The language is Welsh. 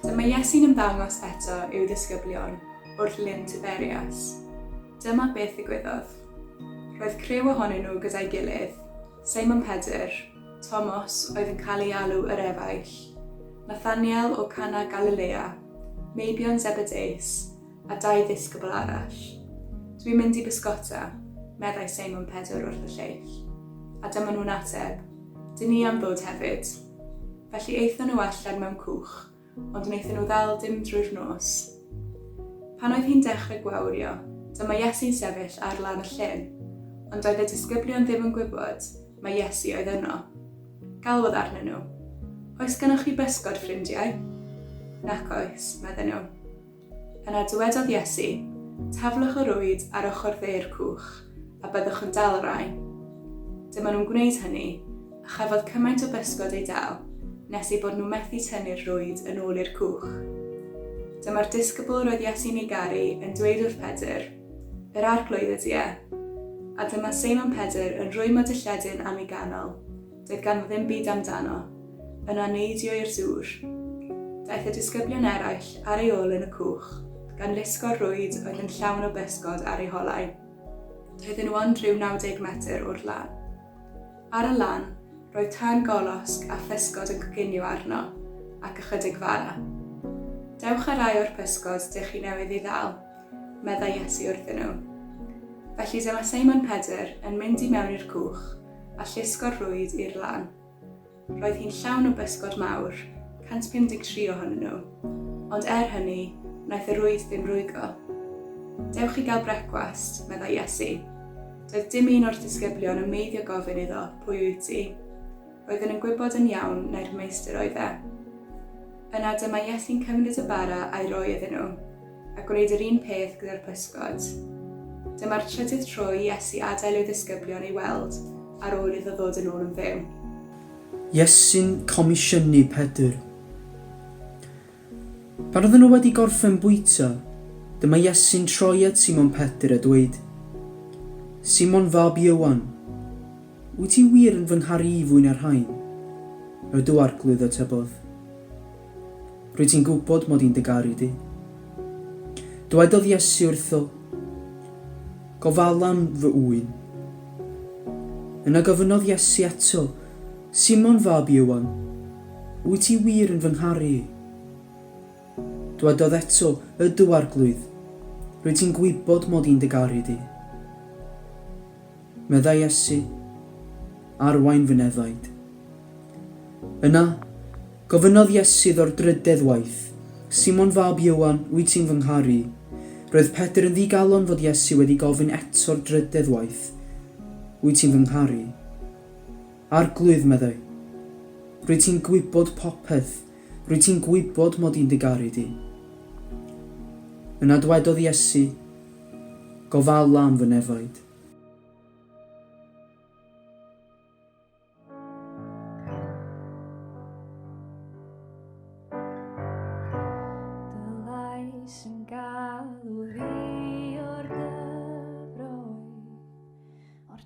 Dyma Iesu'n ymddangos eto i'w ddisgyblion wrth Lyn Tiberias. Dyma beth ddigwyddodd. Roedd criw ohonyn nhw gyda'i gilydd, Seimon Pedr, Thomas oedd yn cael ei alw yr Efaill, Nathaniel o Cana Galilea, Meibion Zebedeus a 2 ddisgybl arall. Dwi'n mynd i bysgota, meddai Seimon Pedr wrth y lleill. A dyma nhw'n ateb, dyn ni am ddod hefyd. Felly eithon nhw allan mewn cwch, ond wnaethon nhw ddal dim drwy'r nos. Pan oedd hi'n dechrau gwawrio, dyma Iesu'n sefyll ar lan y llyn, ond oedd y disgyblion ddim yn gwybod mae Iesu oedd yno. Galwodd arnyn nhw, oes gennych chi bysgod, ffrindiau? Nac oes, medden nhw. Yna dywedodd Iesu, taflwch y rwyd ar ochr dde'r cwch, a byddwch yn dal rai. Dyma nhw'n gwneud hynny, a chafodd cymaint o bysgod ei dal, nes i bod nhw methu tynnu'r rwyd yn ôl i'r cwch. Dyma'r disgybl roedd Iesu'n ei garu yn dweud wrth Pedr, yr arglwydd ydy e. A dyma Seimon Pedr yn rwymo dylledyn am ei ganol, doedd ganddo ddim byd amdano, yna neidio i'r dŵr. Daeth y disgyblion eraill ar ei ôl yn y cwch, gan lusgo'r rwyd oedd yn llawn o bysgod ar ei holau. Doedden nhw ond rhyw 90 metr o'r lan. Ar y lan, roedd tân golosg a physgod yn coginio arno, ac ychydig fara. Dewch a rai o'r pysgod dych chi newydd ei ddal, meddai Iesu wrthyn nhw. Felly dyma Seimon Pedr yn mynd i mewn i'r cwch a llusgo'r rwyd i'r lan. Roedd hi'n llawn o bysgod mawr, 153 ohonyn nhw, ond hynny, wnaeth y rwyd ddim rwygo. Dewch i gael brecwast, meddai Iesu. Doedd dim un o'r disgyblion yn meiddio gofyn iddo pwy wyt ti. Roedden yn gwybod yn iawn na'r meistr oedd e. Yna dyma Iesu'n cymryd y bara a'i roi iddyn nhw, a gwneud yr un peth gyda'r pysgod. Dyma'r trydydd tro i Iesu adael i'w ddisgyblion ei weld ar ôl iddo ddod yn ôl yn fyw. Iesu'n comisiynu Pedr. Pan oedden nhw wedi gorffen bwyta, dyma Iesu'n troi at Seimon Pedr a dweud, Simon fab Ioan, wyt ti wir yn fy ngharu i fwy na'r rhain? Rydw arglwydd atebodd. Rwyt ti'n gwybod mod i'n dy garu di. Dywedodd Iesu wrtho, gofalan fy ŵyn. Yna gofynnodd Iesu eto, Simon fab Ioan, wyt ti wir yn fy ngharu i? Dywedodd eto, ydw arglwydd, rwyt ti'n gwybod mod i'n dy garu di. Meddai Iesu, arwain fy nefaid. Yna, gofynnodd Iesu ddor drydedd waith, Simon fab Ioan, wyt ti'n fy ngharu? Roedd Pedr yn ddigalon fod Iesu wedi gofyn eto'r drydedd waith, wyt ti'n fy ngharu? Arglwydd, meddai, rwyt ti'n gwybod popeth, rwyt ti'n gwybod mod i'n dy garu di. Yna dywedodd Iesu, gofala am fy nefaid. Sy'n galw fi o'r gyfroi, o'r